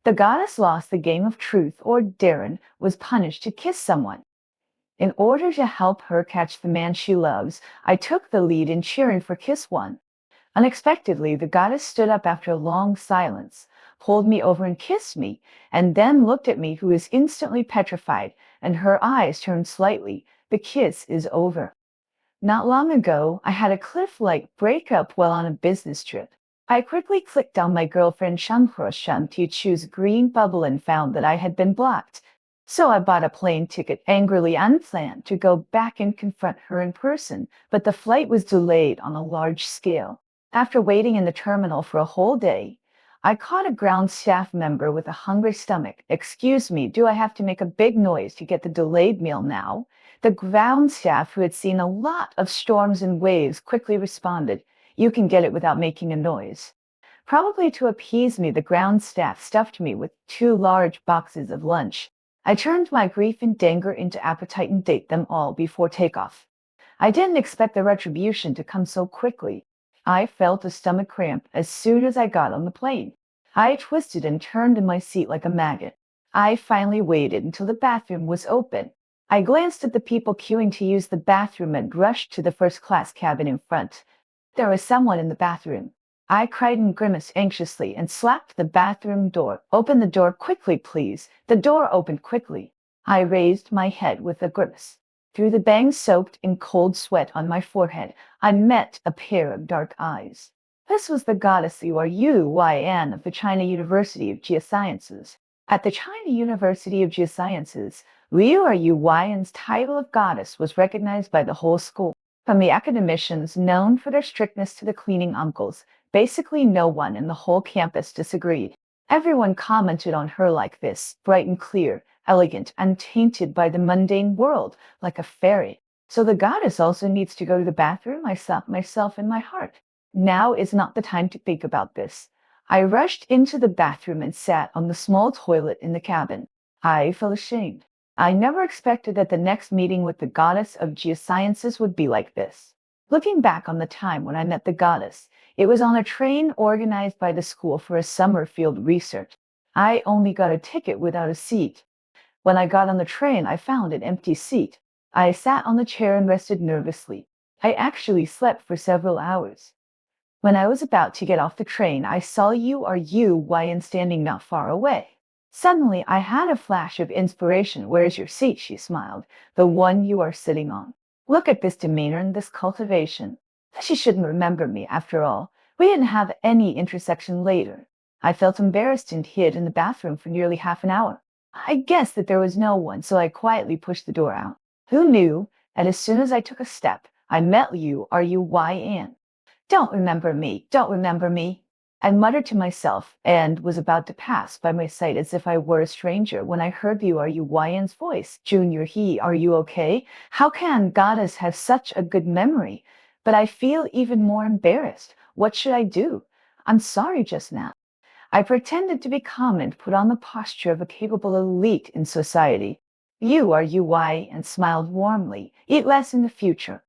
The goddess lost the game of truth, or Darren was punished to kiss someone. In order to help her catch the man she loves, I took the lead in cheering for Kiss One. Unexpectedly, the goddess stood up after a long silence, pulled me over and kissed me, and then looked at me, who was instantly petrified, and her eyes turned slightly. The kiss is over. Not long ago, I had a cliff-like breakup while on a business trip. I quickly clicked on my girlfriend Shamhrosham to choose green bubble and found that I had been blocked. So I bought a plane ticket, angrily unplanned, to go back and confront her in person, but the flight was delayed on a large scale. After waiting in the terminal for a whole day, I caught a ground staff member with a hungry stomach. "Excuse me, do I have to make a big noise to get the delayed meal now?" The ground staff, who had seen a lot of storms and waves, quickly responded, "You can get it without making a noise." Probably to appease me, the ground staff stuffed me with 2 large boxes of lunch. I turned my grief and anger into appetite and ate them all before takeoff. I didn't expect the retribution to come so quickly. I felt a stomach cramp as soon as I got on the plane. I twisted and turned in my seat like a maggot. I finally waited until the bathroom was open. I glanced at the people queuing to use the bathroom and rushed to the first-class cabin in front. There was someone in the bathroom. I cried and grimaced anxiously and slapped the bathroom door. "Open the door quickly, please." The door opened quickly. I raised my head with a grimace. Through the bangs soaked in cold sweat on my forehead, I met a pair of dark eyes. This was the goddess Yuan of the China University of Geosciences. At the China University of Geosciences, Liu Yuan's title of goddess was recognized by the whole school. From the academicians known for their strictness to the cleaning uncles, basically no one in the whole campus disagreed. Everyone commented on her like this, bright and clear, elegant, untainted by the mundane world, like a fairy. So the goddess also needs to go to the bathroom? I stopped myself in my heart. Now is not the time to think about this. I rushed into the bathroom and sat on the small toilet in the cabin. I felt ashamed. I never expected that the next meeting with the goddess of geosciences would be like this. Looking back on the time when I met the goddess, it was on a train organized by the school for a summer field research. I only got a ticket without a seat. When I got on the train, I found an empty seat. I sat on the chair and rested nervously. I actually slept for several hours. When I was about to get off the train, I saw Yuan standing not far away. Suddenly, I had a flash of inspiration. "Where's your seat?" she smiled. "The one you are sitting on." Look at this demeanor and this cultivation. She shouldn't remember me, after all. We didn't have any intersection later. I felt embarrassed and hid in the bathroom for nearly half an hour. I guessed that there was no one, so I quietly pushed the door out. Who knew? And as soon as I took a step, I met Yuan. "Don't remember me, don't remember me." I muttered to myself and was about to pass by my sight as if I were a stranger when I heard Yuan's voice. "Junior, are you okay? How can goddess have such a good memory?" But I feel even more embarrassed. What should I do? "I'm sorry just now." I pretended to be calm and put on the posture of a capable elite in society. "You and smiled warmly. "Eat less in the future."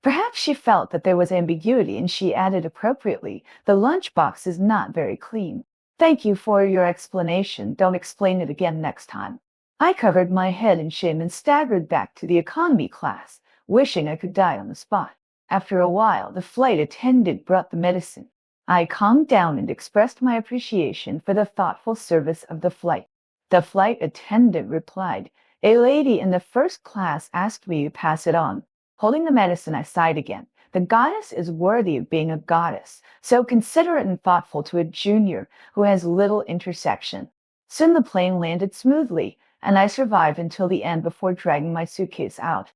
Perhaps she felt that there was ambiguity and she added appropriately, "The lunchbox is not very clean." "Thank you for your explanation. Don't explain it again next time." I covered my head in shame and staggered back to the economy class, wishing I could die on the spot. After a while, the flight attendant brought the medicine. I calmed down and expressed my appreciation for the thoughtful service of the flight. The flight attendant replied, "A lady in the first class asked me to pass it on." Holding the medicine, I sighed again. The goddess is worthy of being a goddess, so considerate and thoughtful to a junior who has little intersection. Soon the plane landed smoothly, and I survived until the end before dragging my suitcase out.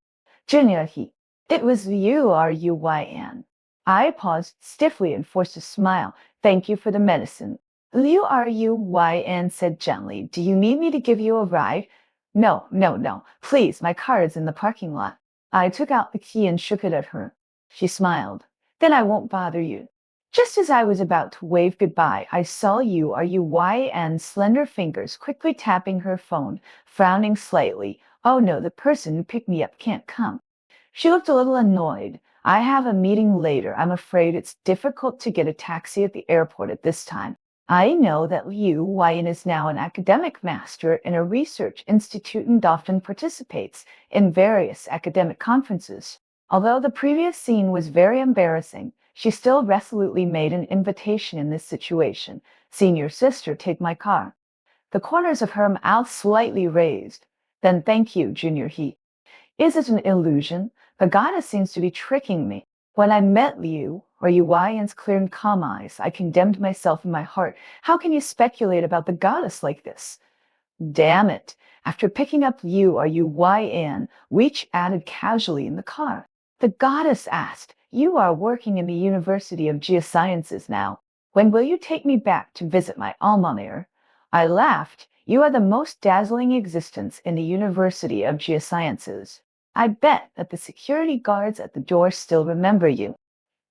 "Junior, it was Yuan." I paused stiffly and forced a smile. "Thank you for the medicine." Yuan said gently, "Do you need me to give you a ride?" No, no, no. Please, my car is in the parking lot." I took out the key and shook it at her. She smiled. "Then I won't bother you." Just as I was about to wave goodbye, I saw Yuan's slender fingers quickly tapping her phone, frowning slightly. "Oh no, the person who picked me up can't come." She looked a little annoyed. "I have a meeting later. I'm afraid it's difficult to get a taxi at the airport at this time." I know that Liu Weiyan is now an academic master in a research institute and often participates in various academic conferences. Although the previous scene was very embarrassing, she still resolutely made an invitation in this situation. Senior sister, take my car. The corners of her mouth slightly raised. Then thank you, Junior he. Is it an illusion? The goddess seems to be tricking me. When I met Liu, or Yuaian's clear and calm eyes, I condemned myself in my heart. How can you speculate about the goddess like this? Damn it. After picking up Liu or Yuaian, we chatted casually in the car. The goddess asked, "You are working in the University of Geosciences now. When will you take me back to visit my alma mater?" I laughed. You are the most dazzling existence in the University of Geosciences. I bet that the security guards at the door still remember you.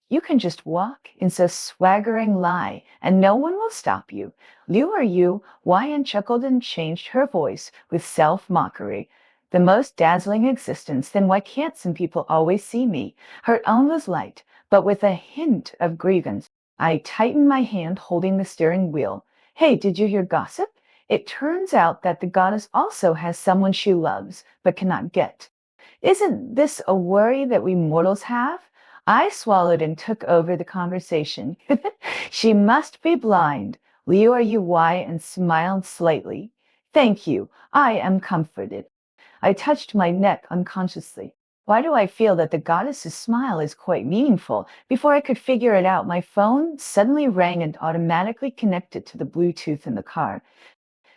You can just walk in so swaggering lie, and no one will stop you. Liu are you? Wyan chuckled and changed her voice with self-mockery. The most dazzling existence, then why can't some people always see me? Her own was light, but with a hint of grievance. I tightened my hand holding the steering wheel. Hey, did you hear gossip? It turns out that the goddess also has someone she loves, but cannot get. Isn't this a worry that we mortals have? I swallowed and took over the conversation. She must be blind. Liu Yui and smiled slightly. Thank you. I am comforted. I touched my neck unconsciously. Why do I feel that the goddess's smile is quite meaningful? Before I could figure it out, my phone suddenly rang and automatically connected to the Bluetooth in the car.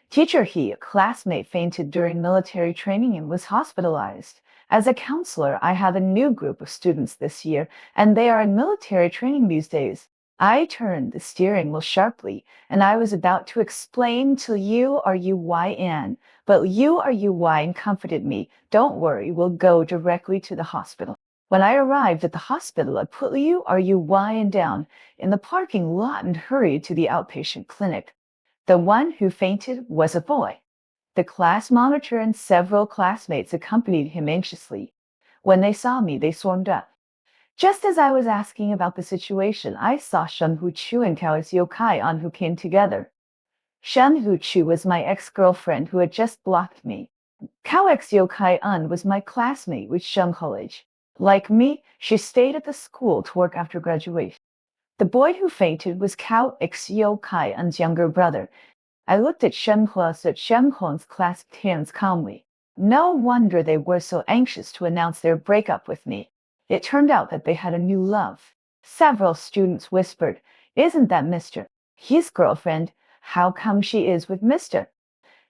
Teacher He, a classmate, fainted during military training and was hospitalized. As a counselor, I have a new group of students this year, and they are in military training these days. I turned the steering wheel sharply, and I was about to explain to you are you YN, but you are you Y comforted me. Don't worry, we'll go directly to the hospital. When I arrived at the hospital, I put you are you Y down in the parking lot and hurried to the outpatient clinic. The one who fainted was a boy. The class monitor and several classmates accompanied him anxiously. When they saw me, they swarmed up. Just as I was asking about the situation, I saw Shen Chu and Cao Yokai who came together. Shen Chu was my ex-girlfriend who had just blocked me. Cao Yokai was my classmate with Sheng College. Like me, she stayed at the school to work after graduation. The boy who fainted was Cao Yokai younger brother. I looked at Shenhuang's clasped hands calmly. No wonder they were so anxious to announce their breakup with me. It turned out that they had a new love. Several students whispered, "Isn't that Mr. His girlfriend? How come she is with Mr.?"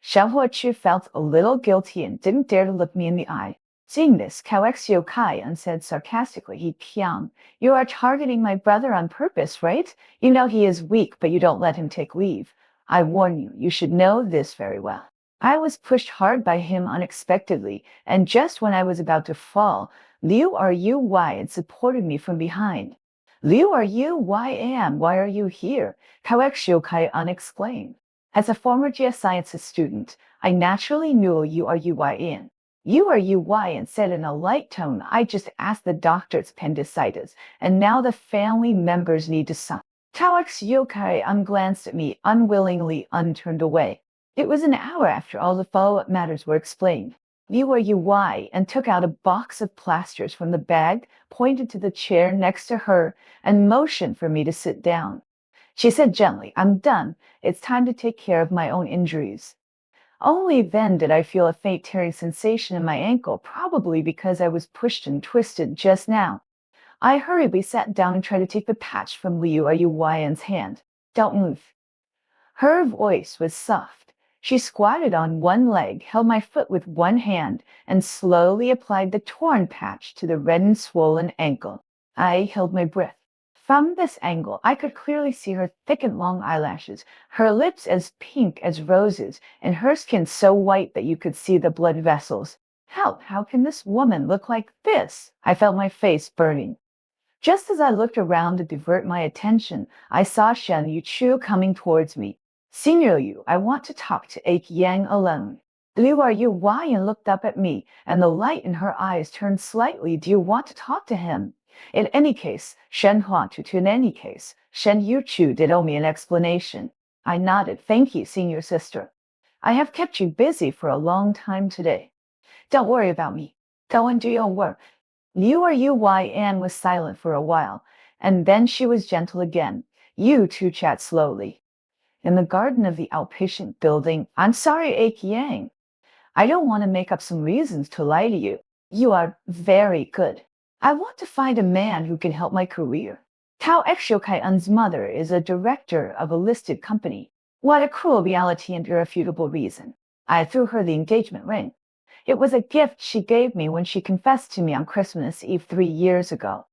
Xiaohuachu felt a little guilty and didn't dare to look me in the eye. Seeing this, Kaoxio Kai said sarcastically, "He Piang, you are targeting my brother on purpose, right? You know he is weak, but you don't let him take leave. I warn you, you should know this very well." I was pushed hard by him unexpectedly, and just when I was about to fall, Liu Ru had supported me from behind. "Liu Ru, why are you here?" Kaoxio Kai exclaimed. As a former geosciences student, I naturally knew you are UYN. You are UY said in a light tone, "I just asked the doctor it's appendicitis, and now the family members need to sign." Taox Yokai unglanced at me, unwillingly unturned away. It was an hour after all the follow-up matters were explained. You are UY and took out a box of plasters from the bag, pointed to the chair next to her, and motioned for me to sit down. She said gently, "I'm done. It's time to take care of my own injuries." Only then did I feel a faint tearing sensation in my ankle, probably because I was pushed and twisted just now. I hurriedly sat down and tried to take the patch from Liu Yuyan's hand. "Don't move." Her voice was soft. She squatted on one leg, held my foot with one hand, and slowly applied the torn patch to the red and swollen ankle. I held my breath. From this angle, I could clearly see her thick and long eyelashes, her lips as pink as roses, and her skin so white that you could see the blood vessels. How can this woman look like this? I felt my face burning. Just as I looked around to divert my attention, I saw Shen Yuchu coming towards me. "Senior Yu, I want to talk to Ake Yang alone." Liu Yuan looked up at me, and the light in her eyes turned slightly. "Do you want to talk to him?" In any case, Shen Yuchu did owe me an explanation. I nodded. Thank you, senior sister. I have kept you busy for a long time today. Don't worry about me. Go and do your work. You are you, why Anne was silent for a while, and then she was gentle again. You two chat slowly. In the garden of the outpatient building, I'm sorry, Aik Yang. I don't want to make up some reasons to lie to you. You are very good. I want to find a man who can help my career. Tao Exiokai-un's mother is a director of a listed company. What a cruel reality and irrefutable reason. I threw her the engagement ring. It was a gift she gave me when she confessed to me on Christmas Eve 3 years ago.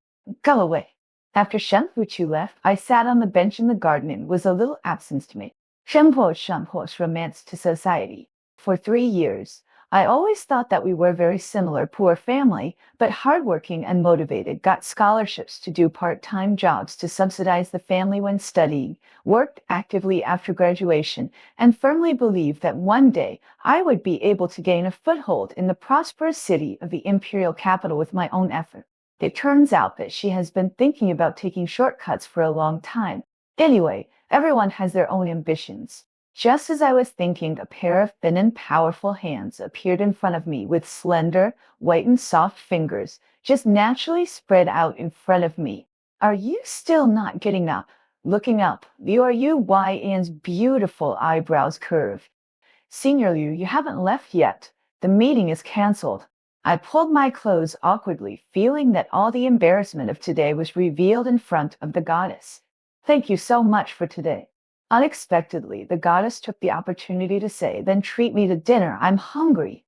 Go away. After Shenfuchu left, I sat on the bench in the garden and was a little absent to me. Shenpo's romance to society. For 3 years, I always thought that we were very similar, poor family, but hardworking and motivated, got scholarships to do part-time jobs to subsidize the family when studying, worked actively after graduation, and firmly believed that one day I would be able to gain a foothold in the prosperous city of the imperial capital with my own effort. It turns out that she has been thinking about taking shortcuts for a long time. Anyway, everyone has their own ambitions. Just as I was thinking, a pair of thin and powerful hands appeared in front of me with slender, white and soft fingers just naturally spread out in front of me. Are you still not getting up? Looking up, Liu Anne's beautiful eyebrows curved. Senior Liu, you haven't left yet. The meeting is canceled. I pulled my clothes awkwardly, feeling that all the embarrassment of today was revealed in front of the goddess. Thank you so much for today. Unexpectedly, the goddess took the opportunity to say, then treat me to dinner. I'm hungry.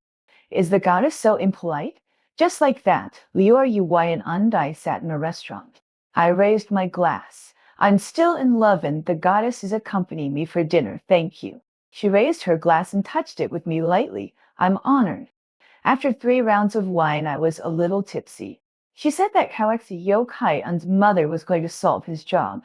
Is the goddess so impolite? Just like that, Liu and Undai sat in a restaurant. I raised my glass. I'm still in love and the goddess is accompanying me for dinner. Thank you. She raised her glass and touched it with me lightly. I'm honored. After 3 rounds of wine, I was a little tipsy. She said that Kawaxi Yokai-un's mother was going to solve his job.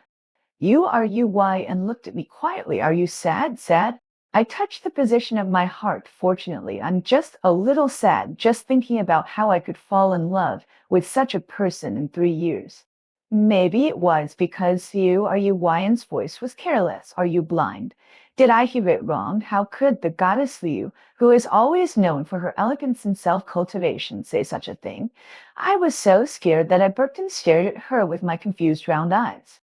Why and looked at me quietly. Are you sad? Sad? I touched the position of my heart. Fortunately, I'm just a little sad, just thinking about how I could fall in love with such a person in 3 years. Maybe it was because Yu's voice was careless. Are you blind? Did I hear it wrong? How could the goddess Liu, who is always known for her elegance and self-cultivation, say such a thing? I was so scared that I burped and stared at her with my confused round eyes.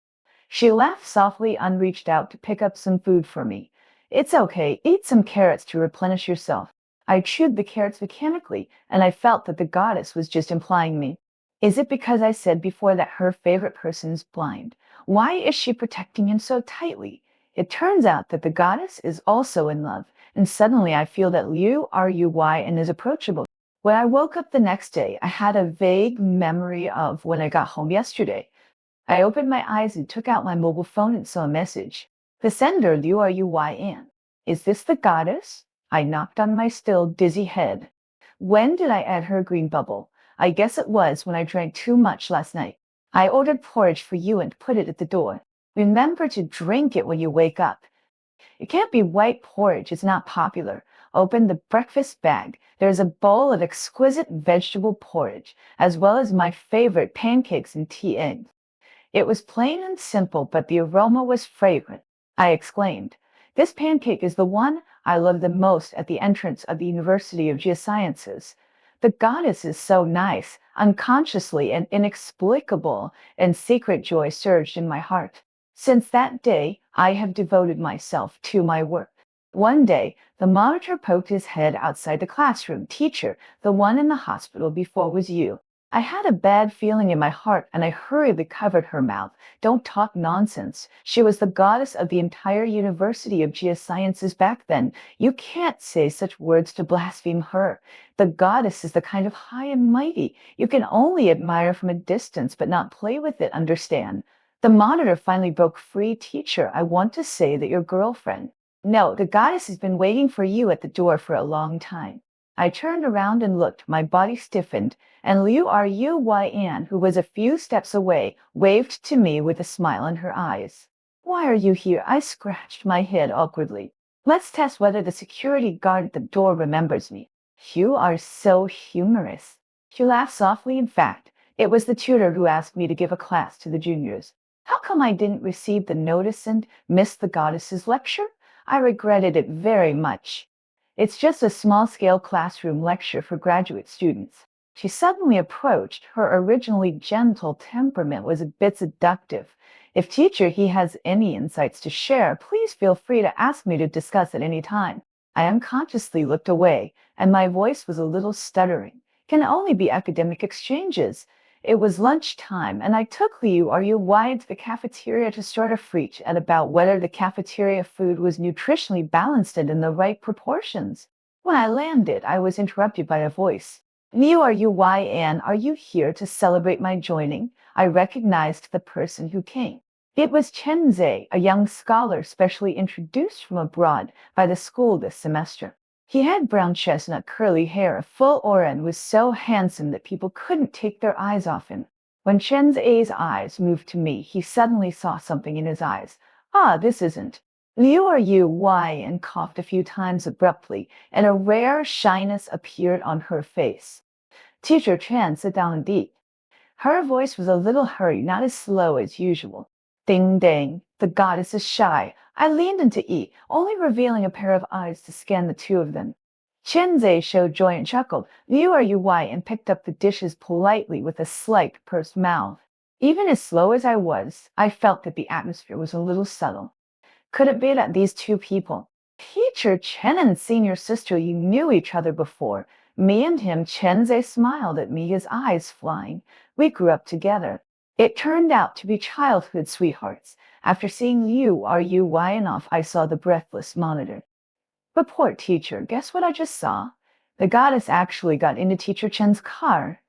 She laughed softly and reached out to pick up some food for me. It's okay, eat some carrots to replenish yourself. I chewed the carrots mechanically, and I felt that the goddess was just implying me. Is it because I said before that her favorite person is blind? Why is she protecting him so tightly? It turns out that the goddess is also in love, and suddenly I feel that Liu and is approachable. When I woke up the next day, I had a vague memory of when I got home yesterday. I opened my eyes and took out my mobile phone and saw a message. The sender, Liu Ann. Is this the goddess? I knocked on my still dizzy head. When did I add her green bubble? I guess it was when I drank too much last night. I ordered porridge for you and put it at the door. Remember to drink it when you wake up. It can't be white porridge, it's not popular. Open the breakfast bag. There's a bowl of exquisite vegetable porridge, as well as my favorite pancakes and tea eggs. It was plain and simple, but the aroma was fragrant. I exclaimed, "This pancake is the one I love the most at the entrance of the University of Geosciences. The goddess is so nice." Unconsciously and inexplicable and secret joy surged in my heart. Since that day, I have devoted myself to my work. One day, the monitor poked his head outside the classroom. "Teacher, the one in the hospital before was you." I had a bad feeling in my heart and I hurriedly covered her mouth. "Don't talk nonsense. She was the goddess of the entire University of Geosciences back then. You can't say such words to blaspheme her. The goddess is the kind of high and mighty you can only admire from a distance but not play with it, understand?" The monitor finally broke free. "Teacher, I want to say that your girlfriend." "No, the goddess has been waiting for you at the door for a long time." I turned around and looked. My body stiffened, and Liu Ann, who was a few steps away, waved to me with a smile in her eyes. "Why are you here?" I scratched my head awkwardly. "Let's test whether the security guard at the door remembers me." "You are so humorous." She laughed softly. "In fact, it was the tutor who asked me to give a class to the juniors." How come I didn't receive the notice and miss the goddess's lecture? I regretted it very much. It's just a small-scale classroom lecture for graduate students. She suddenly approached. Her originally gentle temperament was a bit seductive. If teacher he has any insights to share, please feel free to ask me to discuss at any time. I unconsciously looked away, and my voice was a little stuttering. Can only be academic exchanges. It was lunchtime, and I took Liu Rui to the cafeteria to start a freak at about whether the cafeteria food was nutritionally balanced and in the right proportions. When I landed, I was interrupted by a voice. Liu Rui, Anne, are you here to celebrate my joining? I recognized the person who came. It was Chen Zhe, a young scholar specially introduced from abroad by the school this semester. He had brown chestnut curly hair, a full aura, and was so handsome that people couldn't take their eyes off him. When Chen Zhe's eyes moved to me, he suddenly saw something in his eyes. Ah, this isn't. Liu Rui, and coughed a few times abruptly, and a rare shyness appeared on her face. Teacher Chen, sit down and eat. Her voice was a little hurried, not as slow as usual. Ding dang, the goddess is shy. I leaned in to eat, only revealing a pair of eyes to scan the two of them. Chenze showed joy and chuckled. Liu Rui, and picked up the dishes politely with a slight pursed mouth. Even as slow as I was, I felt that the atmosphere was a little subtle. Could it be that these two people, Teacher Chen and senior sister, you knew each other before? Me and him, Chenze smiled at me, his eyes flying. We grew up together. It turned out to be childhood sweethearts. After seeing Liu Rui enough, I saw the breathless monitor. Report, teacher. Guess what I just saw? The goddess actually got into Teacher Chen's car.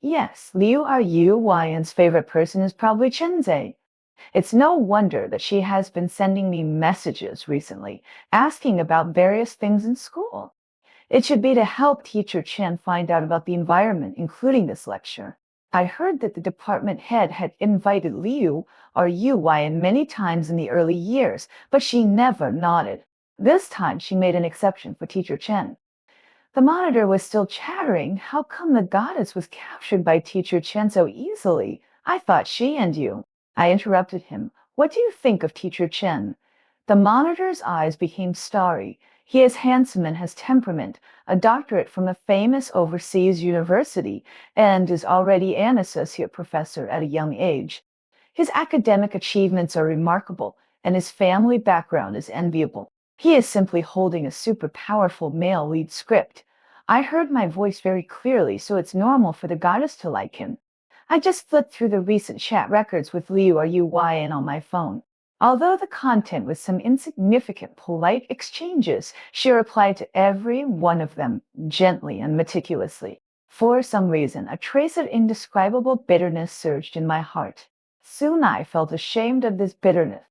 Yes, Liu Rui's favorite person is probably Chenze. It's no wonder that she has been sending me messages recently, asking about various things in school. It should be to help Teacher Chen find out about the environment, including this lecture. I heard that the department head had invited Liu Rui many times in the early years, but she never nodded. This time she made an exception for Teacher Chen. The monitor was still chattering. How come the goddess was captured by Teacher Chen so easily? I thought she and you. I interrupted him. What do you think of Teacher Chen? The monitor's eyes became starry. He is handsome and has temperament, a doctorate from a famous overseas university, and is already an associate professor at a young age. His academic achievements are remarkable, and his family background is enviable. He is simply holding a super powerful male lead script. I heard my voice very clearly, so it's normal for the goddess to like him. I just flipped through the recent chat records with Liu Rui and on my phone. Although the content was some insignificant, polite exchanges, she replied to every one of them gently and meticulously. For some reason, a trace of indescribable bitterness surged in my heart. Soon I felt ashamed of this bitterness.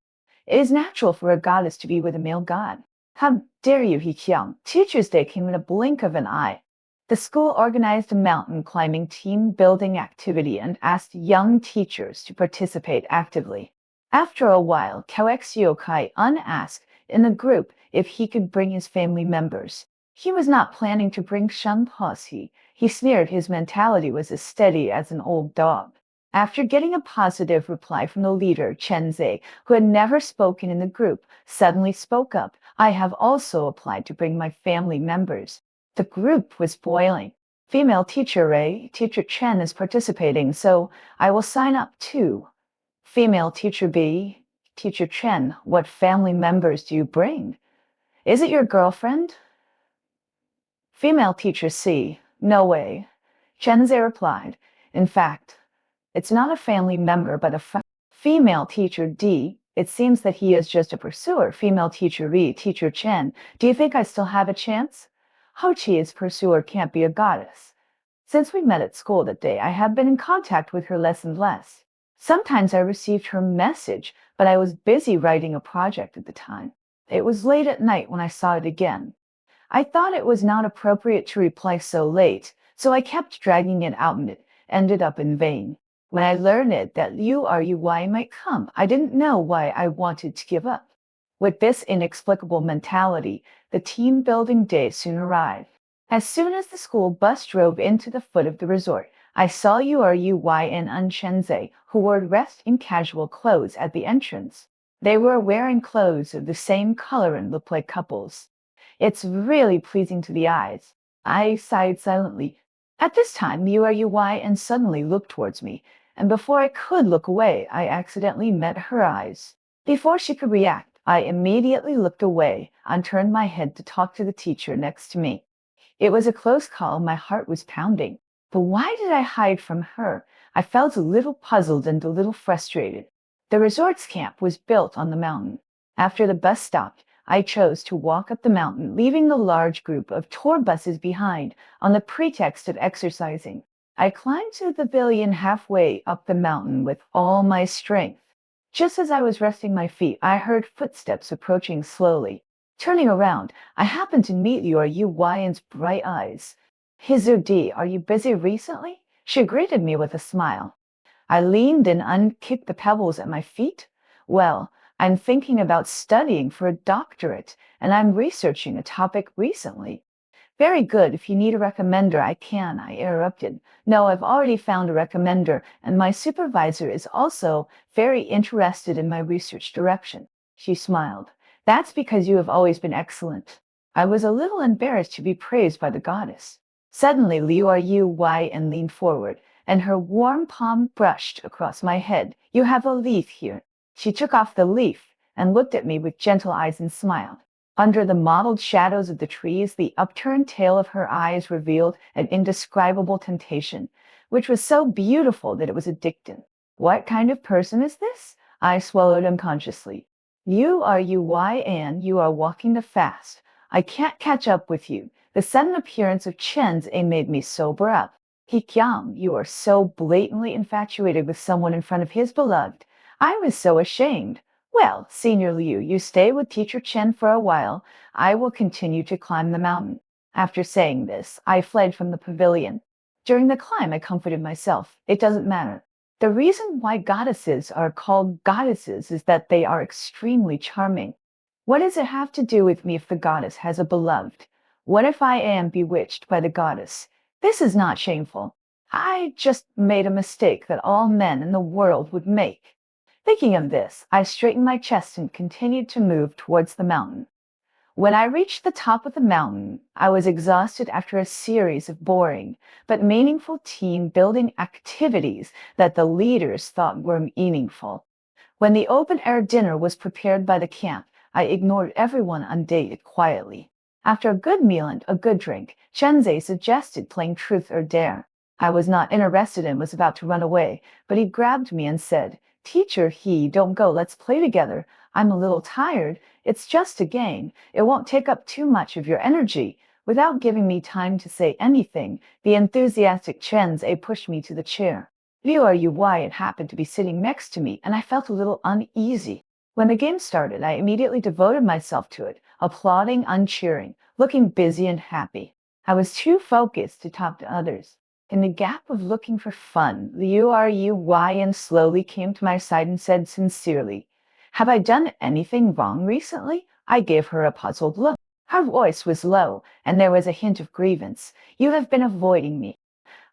It is natural for a goddess to be with a male god. How dare you, he yelled. Teacher's Day came in a blink of an eye. The school organized a mountain climbing team building activity and asked young teachers to participate actively. After a while, Koexiokai unasked in the group if he could bring his family members. He was not planning to bring Shangposi. He sneered his mentality was as steady as an old dog. After getting a positive reply from the leader, Chenze, who had never spoken in the group, suddenly spoke up. I have also applied to bring my family members. The group was boiling. Female teacher Ray, Teacher Chen is participating, so I will sign up too. Female teacher B, Teacher Chen, what family members do you bring? Is it your girlfriend? Female teacher C, no way. Chenze replied, in fact, it's not a family member, but a female teacher D. It seems that he is just a pursuer. Female teacher E, Teacher Chen, do you think I still have a chance? Ho-Chi's pursuer can't be a goddess. Since we met at school that day, I have been in contact with her less and less. Sometimes I received her message, but I was busy writing a project at the time. It was late at night when I saw it again. I thought it was not appropriate to reply so late, so I kept dragging it out and it ended up in vain. When I learned that Liu Rui might come, I didn't know why I wanted to give up. With this inexplicable mentality, the team-building day soon arrived. As soon as the school bus drove into the foot of the resort, I saw you or UY and Unchenze, who were dressed in casual clothes at the entrance. They were wearing clothes of the same color and looked like couples. It's really pleasing to the eyes. I sighed silently. At this time, UY and suddenly looked towards me, and before I could look away, I accidentally met her eyes. Before she could react, I immediately looked away and turned my head to talk to the teacher next to me. It was a close call, my heart was pounding. But why did I hide from her? I felt a little puzzled and a little frustrated. The resort's camp was built on the mountain. After the bus stopped, I chose to walk up the mountain, leaving the large group of tour buses behind on the pretext of exercising. I climbed to the pavilion halfway up the mountain with all my strength. Just as I was resting my feet, I heard footsteps approaching slowly. Turning around, I happened to meet Yuyan's bright eyes. Hizudi, are you busy recently? She greeted me with a smile. I leaned and unkicked the pebbles at my feet. Well, I'm thinking about studying for a doctorate, and I'm researching a topic recently. Very good. If you need a recommender, I can, I interrupted. No, I've already found a recommender, and my supervisor is also very interested in my research direction. She smiled. That's because you have always been excellent. I was a little embarrassed to be praised by the goddess. Suddenly, Liu Yu and leaned forward, and her warm palm brushed across my head. You have a leaf here. She took off the leaf and looked at me with gentle eyes and smiled. Under the mottled shadows of the trees, the upturned tail of her eyes revealed an indescribable temptation, which was so beautiful that it was addictive. What kind of person is this? I swallowed unconsciously. You are UY and you are walking too fast. I can't catch up with you. The sudden appearance of Chen's A made me sober up. Hikyang, you are so blatantly infatuated with someone in front of his beloved. I was so ashamed. Well, Senior Liu, you stay with Teacher Chen for a while. I will continue to climb the mountain. After saying this, I fled from the pavilion. During the climb, I comforted myself. It doesn't matter. The reason why goddesses are called goddesses is that they are extremely charming. What does it have to do with me if the goddess has a beloved? What if I am bewitched by the goddess? This is not shameful. I just made a mistake that all men in the world would make. Thinking of this, I straightened my chest and continued to move towards the mountain. When I reached the top of the mountain, I was exhausted after a series of boring but meaningful team building activities that the leaders thought were meaningful. When the open-air dinner was prepared by the camp, I ignored everyone and dated quietly. After a good meal and a good drink, Chenze suggested playing Truth or Dare. I was not interested and was about to run away, but he grabbed me and said, Teacher, don't go, let's play together. I'm a little tired. It's just a game. It won't take up too much of your energy. Without giving me time to say anything, the enthusiastic Chenze pushed me to the chair. Liu Yuan happened to be sitting next to me, and I felt a little uneasy. When the game started, I immediately devoted myself to it, applauding and cheering, looking busy and happy. I was too focused to talk to others. In the gap of looking for fun, Liu Yuan slowly came to my side and said sincerely, Have I done anything wrong recently? I gave her a puzzled look. Her voice was low, and there was a hint of grievance. You have been avoiding me.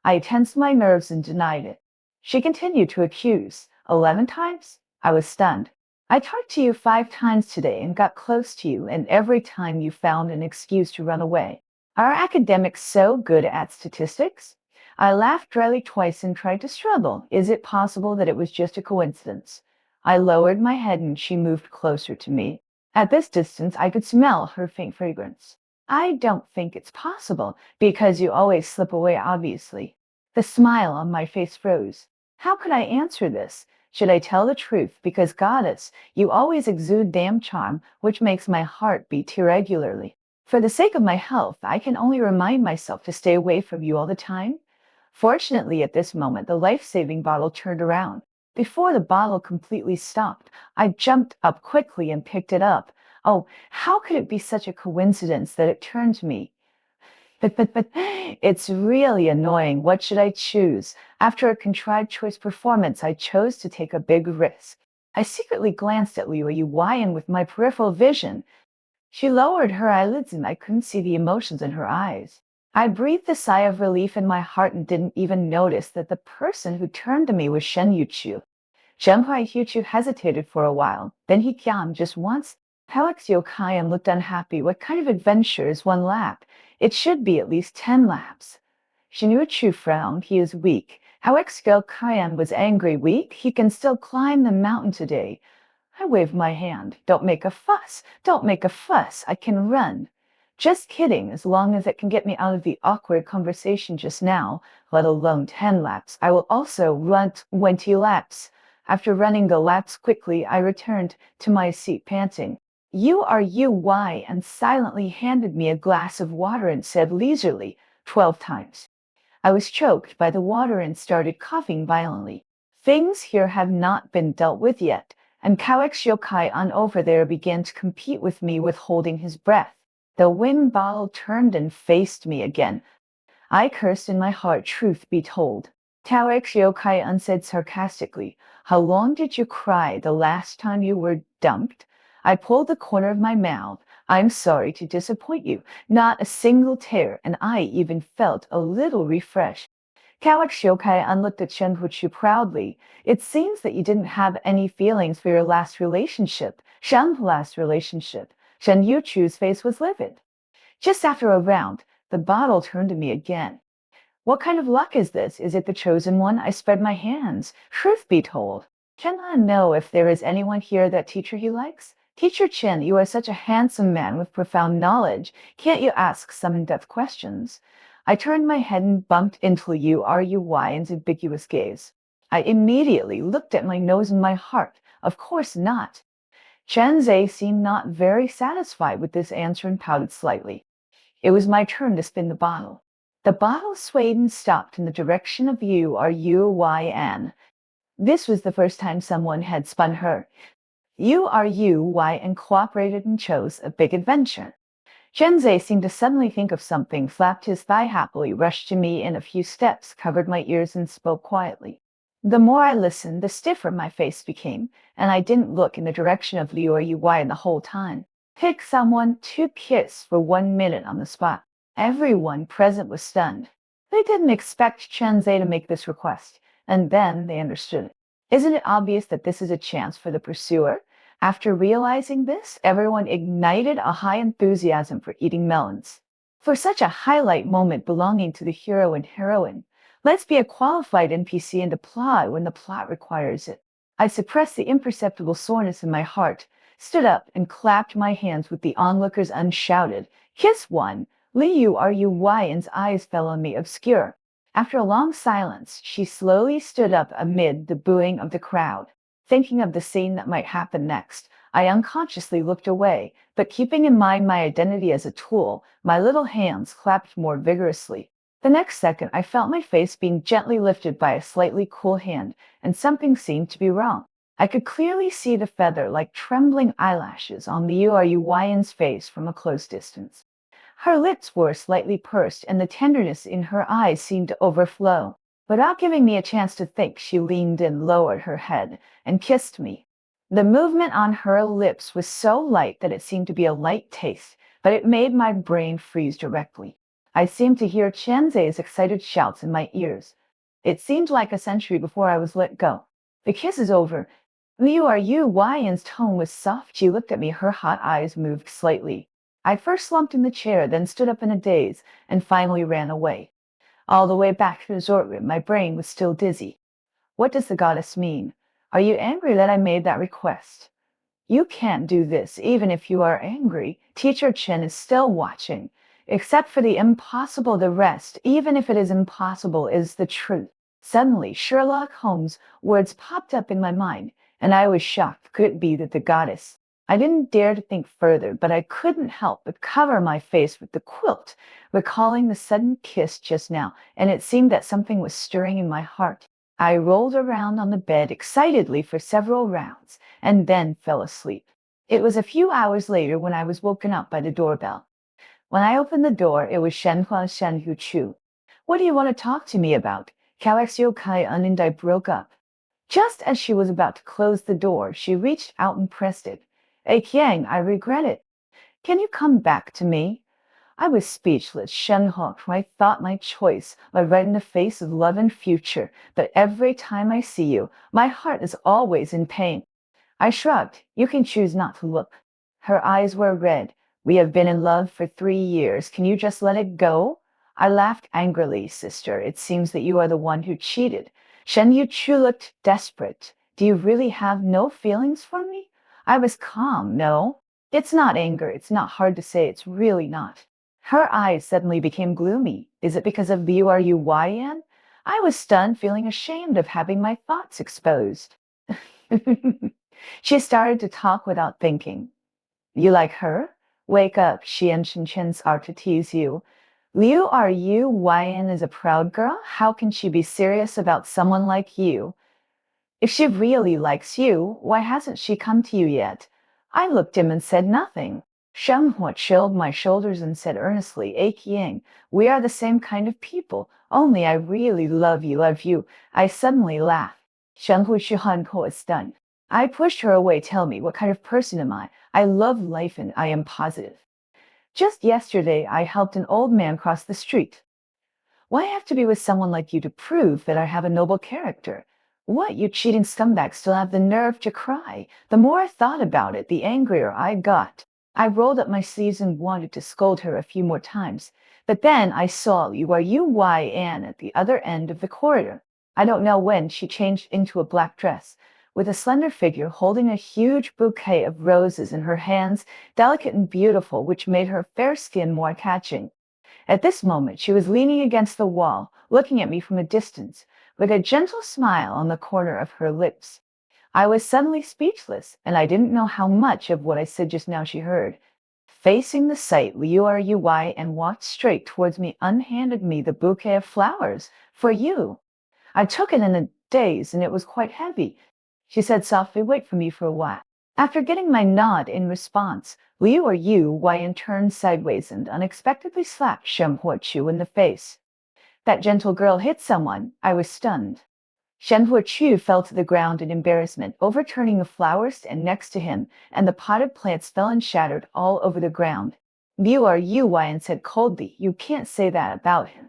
I tensed my nerves and denied it. She continued to accuse. 11 times? I was stunned. I talked to you 5 times today and got close to you, and every time you found an excuse to run away. Are academics so good at statistics? I laughed dryly twice and tried to struggle. Is it possible that it was just a coincidence? I lowered my head and she moved closer to me. At this distance, I could smell her faint fragrance. I don't think it's possible, because you always slip away, obviously. The smile on my face froze. How could I answer this? Should I tell the truth? Because, goddess, you always exude damn charm, which makes my heart beat irregularly. For the sake of my health, I can only remind myself to stay away from you all the time. Fortunately, at this moment, the life-saving bottle turned around. Before the bottle completely stopped, I jumped up quickly and picked it up. Oh, how could it be such a coincidence that it turned to me? But, it's really annoying. What should I choose? After a contrived choice performance, I chose to take a big risk. I secretly glanced at Liu Yuan with my peripheral vision. She lowered her eyelids and I couldn't see the emotions in her eyes. I breathed a sigh of relief in my heart and didn't even notice that the person who turned to me was Shen Yuchu. Shenhua Yuchu hesitated for a while. Then he kiamed just once. Alex Yokayan looked unhappy. What kind of adventure is one lap? It should be at least 10 laps. Shen Yuchu frowned. He is weak. Alex Yokayan was angry. Weak? He can still climb the mountain today. I waved my hand. Don't make a fuss. Don't make a fuss. I can run. Just kidding, as long as it can get me out of the awkward conversation just now, let alone 10 laps. I will also run 20 laps. After running the laps quickly, I returned to my seat panting. "You and silently handed me a glass of water and said leisurely, 12 times. I was choked by the water and started coughing violently. Things here have not been dealt with yet, and Kawek Shokai-an over there began to compete with me with holding his breath. The wind bottle turned and faced me again. I cursed in my heart, truth be told. Kawek Shokai-an said sarcastically, "How long did you cry the last time you were dumped?" I pulled the corner of my mouth. "I'm sorry to disappoint you. Not a single tear, and I even felt a little refreshed." Kawak Shokai looked at Shen Huchu proudly. "It seems that you didn't have any feelings for your last relationship." Shen's last relationship. Shen Yuchu's face was livid. Just after a round, the bottle turned to me again. "What kind of luck is this? Is it the chosen one?" I spread my hands. "Truth be told, can I know if there is anyone here that teacher he likes?" "Teacher Chen, you are such a handsome man with profound knowledge. Can't you ask some in-depth questions?" I turned my head and bumped into Yu's ambiguous gaze. I immediately looked at my nose and my heart. Of course not. Chen Zhe seemed not very satisfied with this answer and pouted slightly. It was my turn to spin the bottle. The bottle swayed and stopped in the direction of Yuan. This was the first time someone had spun her. Yuan cooperated and chose a big adventure. Zhe seemed to suddenly think of something, flapped his thigh happily, rushed to me in a few steps, covered my ears, and spoke quietly. The more I listened, the stiffer my face became, and I didn't look in the direction of Liu Yuan the whole time. Pick someone to kiss for 1 minute on the spot. Everyone present was stunned. They didn't expect Chen Zhe to make this request, and then they understood it. Isn't it obvious that this is a chance for the pursuer? After realizing this, everyone ignited a high enthusiasm for eating melons. For such a highlight moment belonging to the hero and heroine, let's be a qualified NPC and apply when the plot requires it. I suppressed the imperceptible soreness in my heart, stood up, and clapped my hands with the onlookers and shouted, "Kiss one!" Yu's eyes fell on me, obscure. After a long silence, she slowly stood up amid the booing of the crowd. Thinking of the scene that might happen next, I unconsciously looked away, but keeping in mind my identity as a tool, my little hands clapped more vigorously. The next second, I felt my face being gently lifted by a slightly cool hand, and something seemed to be wrong. I could clearly see the feather-like trembling eyelashes on Yu's face from a close distance. Her lips were slightly pursed, and the tenderness in her eyes seemed to overflow. Without giving me a chance to think, she leaned in, lowered her head, and kissed me. The movement on her lips was so light that it seemed to be a light taste, but it made my brain freeze directly. I seemed to hear Chen Zhe's excited shouts in my ears. It seemed like a century before I was let go. "The kiss is over." Yu's tone was soft. She looked at me, her hot eyes moved slightly. I first slumped in the chair, then stood up in a daze, and finally ran away. All the way back to the resort room, my brain was still dizzy. What does the goddess mean? Are you angry that I made that request? You can't do this, even if you are angry. Teacher Chen is still watching. Except for the impossible, the rest, even if it is impossible, is the truth. Suddenly, Sherlock Holmes' words popped up in my mind, and I was shocked. Could it be that the goddess? I didn't dare to think further, but I couldn't help but cover my face with the quilt, recalling the sudden kiss just now, and it seemed that something was stirring in my heart. I rolled around on the bed excitedly for several rounds, and then fell asleep. It was a few hours later when I was woken up by the doorbell. When I opened the door, it was Shen Hu Chu. "What do you want to talk to me about?" Kalexio Kai and I broke up. Just as she was about to close the door, she reached out and pressed it. "Hey Kiang, I regret it. Can you come back to me?" I was speechless. Shen Hok, I thought my choice lay right in the face of love and future, but every time I see you, my heart is always in pain. I shrugged. You can choose not to look. Her eyes were red. We have been in love for 3 years. Can you just let it go? I laughed angrily. Sister, it seems that you are the one who cheated. Shen Yuchu looked desperate. Do you really have no feelings for me? I was calm. No. It's not anger. It's not hard to say. It's really not. Her eyes suddenly became gloomy. Is it because of the URUYN? I was stunned, feeling ashamed of having my thoughts exposed. She started to talk without thinking. You like her? Wake up, Xian Chen's are to tease you. Liu are you? Yan is a proud girl? How can she be serious about someone like you? If she really likes you, why hasn't she come to you yet? I looked him and said nothing. Shenhua chilled my shoulders and said earnestly, Qiang, we are the same kind of people, only I really love you. I suddenly laughed. Shenhu Shihanko is stunned. I pushed her away. Tell me, what kind of person am I? I love life and I am positive. Just yesterday, I helped an old man cross the street. Why have to be with someone like you to prove that I have a noble character? What, you cheating scumbag still have the nerve to cry? The more I thought about it, the angrier I got. I rolled up my sleeves and wanted to scold her a few more times. But then I saw Anne at the other end of the corridor. I don't know when she changed into a black dress, with a slender figure holding a huge bouquet of roses in her hands, delicate and beautiful, which made her fair skin more catching. At this moment, she was leaning against the wall, looking at me from a distance, with a gentle smile on the corner of her lips. I was suddenly speechless, and I didn't know how much of what I said just now she heard. Facing the sight, Liu and walked straight towards me, unhanded me the bouquet of flowers. For you. I took it in a daze, and it was quite heavy. She said softly, wait for me for a while. After getting my nod in response, Yan turned sideways and unexpectedly slapped Shen Huochu in the face. That gentle girl hit someone. I was stunned. Shen Huochu fell to the ground in embarrassment, overturning the flowers and next to him, and the potted plants fell and shattered all over the ground. Yan said coldly, you can't say that about him.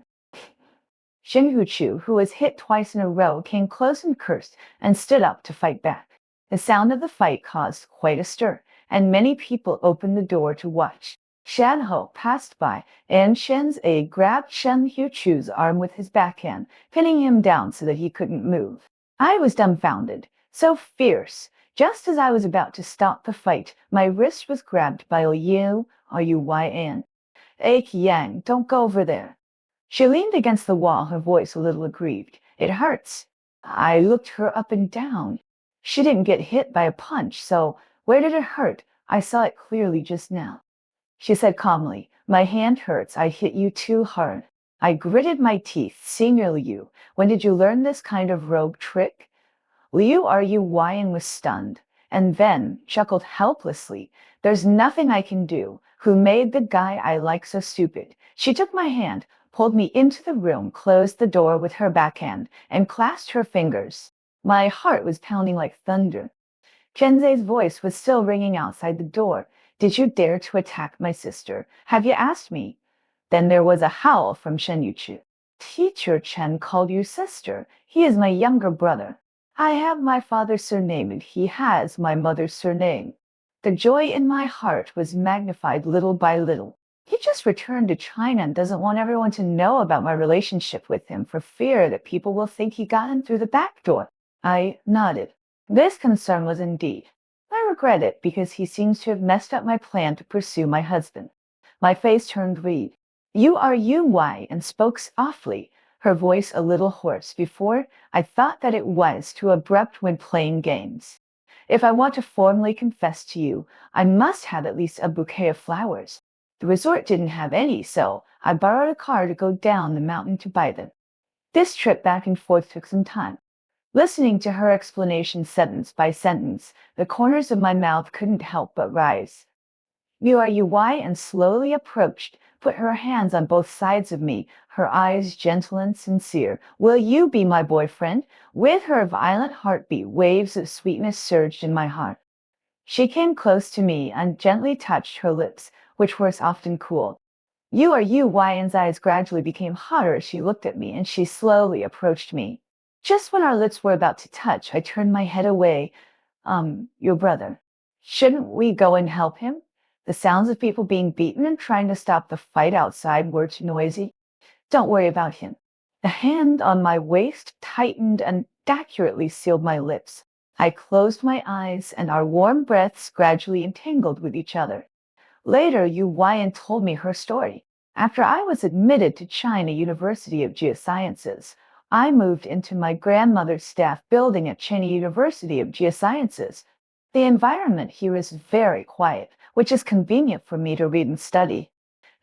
Shen Huochu, who was hit twice in a row, came close and cursed and stood up to fight back. The sound of the fight caused quite a stir, and many people opened the door to watch. Shan Ho passed by, and Shen's aide grabbed Shen Huochu's arm with his backhand, pinning him down so that he couldn't move. I was dumbfounded. So fierce. Just as I was about to stop the fight, my wrist was grabbed by Liu Yan. Yang, don't go over there. She leaned against the wall, her voice a little aggrieved. It hurts. I looked her up and down. She didn't get hit by a punch, so where did it hurt? I saw it clearly just now. She said calmly, my hand hurts. I hit you too hard. I gritted my teeth. Senior Liu, when did you learn this kind of rogue trick? Yan was stunned, and then chuckled helplessly. There's nothing I can do. Who made the guy I like so stupid? She took my hand, pulled me into the room, closed the door with her backhand, and clasped her fingers. My heart was pounding like thunder. Chenze's voice was still ringing outside the door. Did you dare to attack my sister? Have you asked me? Then there was a howl from Shen Yuchu. Teacher Chen called you sister. He is my younger brother. I have my father's surname and he has my mother's surname. The joy in my heart was magnified little by little. He just returned to China and doesn't want everyone to know about my relationship with him for fear that people will think he got in through the back door. I nodded. This concern was indeed. I regret it because he seems to have messed up my plan to pursue my husband. My face turned red. And spoke softly, her voice a little hoarse. Before, I thought that it was too abrupt when playing games. If I want to formally confess to you, I must have at least a bouquet of flowers. The resort didn't have any, so I borrowed a car to go down the mountain to buy them. This trip back and forth took some time. Listening to her explanation sentence by sentence, the corners of my mouth couldn't help but rise. And slowly approached, put her hands on both sides of me, her eyes gentle and sincere. Will you be my boyfriend? With her violent heartbeat, waves of sweetness surged in my heart. She came close to me and gently touched her lips, which were soft and cool. You are you. Yan's eyes gradually became hotter as she looked at me, and she slowly approached me. Just when our lips were about to touch, I turned my head away. Your brother. Shouldn't we go and help him? The sounds of people being beaten and trying to stop the fight outside were too noisy. Don't worry about him. The hand on my waist tightened and accurately sealed my lips. I closed my eyes, and our warm breaths gradually entangled with each other. Later, Yu Yan told me her story. After I was admitted to China University of Geosciences, I moved into my grandmother's staff building at China University of Geosciences. The environment here is very quiet, which is convenient for me to read and study.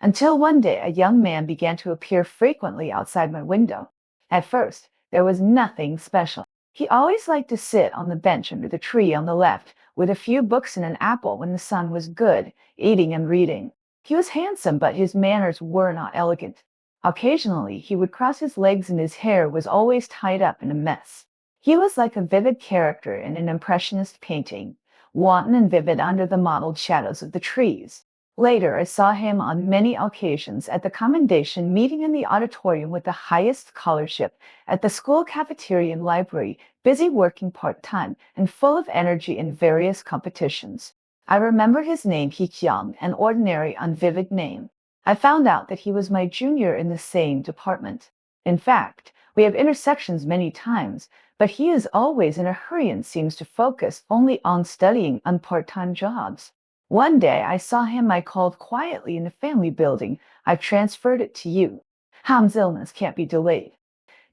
Until one day, a young man began to appear frequently outside my window. At first, there was nothing special. He always liked to sit on the bench under the tree on the left, with a few books and an apple when the sun was good, eating and reading. He was handsome, but his manners were not elegant. Occasionally, he would cross his legs and his hair was always tied up in a mess. He was like a vivid character in an impressionist painting, wanton and vivid under the mottled shadows of the trees. Later, I saw him on many occasions at the commendation meeting in the auditorium with the highest scholarship, at the school cafeteria and library, busy working part-time and full of energy in various competitions. I remember his name, He Qiang, an ordinary, unvivid name. I found out that he was my junior in the same department. In fact, we have intersections many times, but he is always in a hurry and seems to focus only on studying and part-time jobs. One day I saw him. I called quietly in the family building. I've transferred it to you. Ham's illness can't be delayed.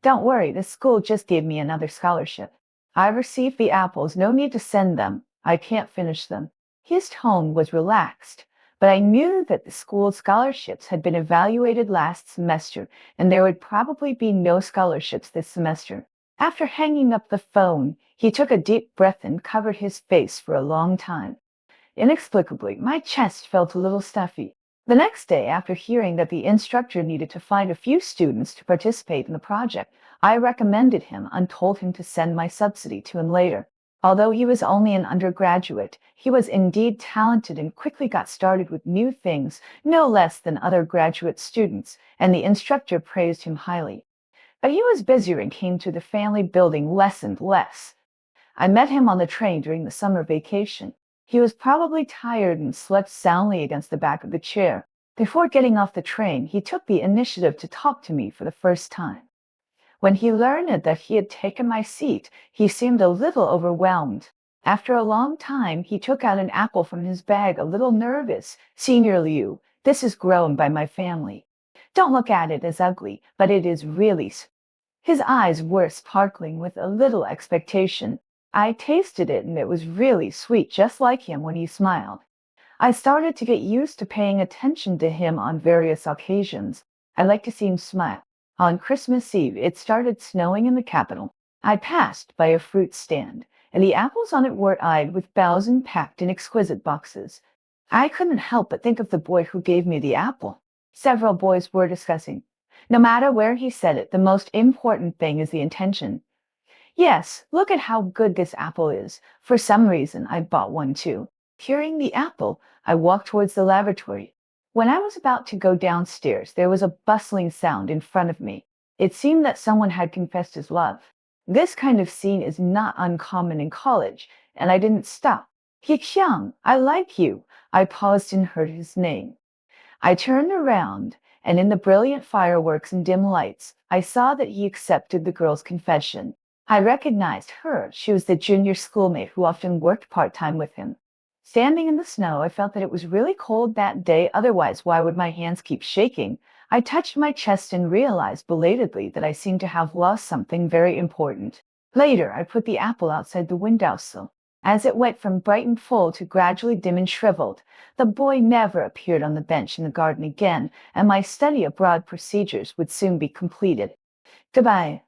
Don't worry, the school just gave me another scholarship. I received the apples, no need to send them. I can't finish them. His tone was relaxed, but I knew that the school's scholarships had been evaluated last semester, and there would probably be no scholarships this semester. After hanging up the phone, he took a deep breath and covered his face for a long time. Inexplicably, my chest felt a little stuffy. The next day, after hearing that the instructor needed to find a few students to participate in the project, I recommended him and told him to send my subsidy to him later. Although he was only an undergraduate, he was indeed talented and quickly got started with new things, no less than other graduate students, and the instructor praised him highly. But he was busier and came to the family building less and less. I met him on the train during the summer vacation. He was probably tired and slept soundly against the back of the chair. Before getting off the train, he took the initiative to talk to me for the first time. When he learned that he had taken my seat, he seemed a little overwhelmed. After a long time, he took out an apple from his bag, a little nervous. Senior Liu, this is grown by my family. Don't look at it as ugly, but it is really. His eyes were sparkling with a little expectation. I tasted it and it was really sweet, just like him when he smiled. I started to get used to paying attention to him on various occasions. I like to see him smile. On Christmas Eve, it started snowing in the capital. I passed by a fruit stand, and the apples on it were eyed with bows and packed in exquisite boxes. I couldn't help but think of the boy who gave me the apple. Several boys were discussing. No matter where he said it, the most important thing is the intention. Yes, look at how good this apple is. For some reason, I bought one too. Hearing the apple, I walked towards the laboratory. When I was about to go downstairs, there was a bustling sound in front of me. It seemed that someone had confessed his love. This kind of scene is not uncommon in college, and I didn't stop. He Qiang, I like you. I paused and heard his name. I turned around, and in the brilliant fireworks and dim lights, I saw that he accepted the girl's confession. I recognized her. She was the junior schoolmate who often worked part-time with him. Standing in the snow, I felt that it was really cold that day. Otherwise, why would my hands keep shaking? I touched my chest and realized belatedly that I seemed to have lost something very important. Later, I put the apple outside the windowsill. As it went from bright and full to gradually dim and shriveled, the boy never appeared on the bench in the garden again, and my study abroad procedures would soon be completed. Goodbye.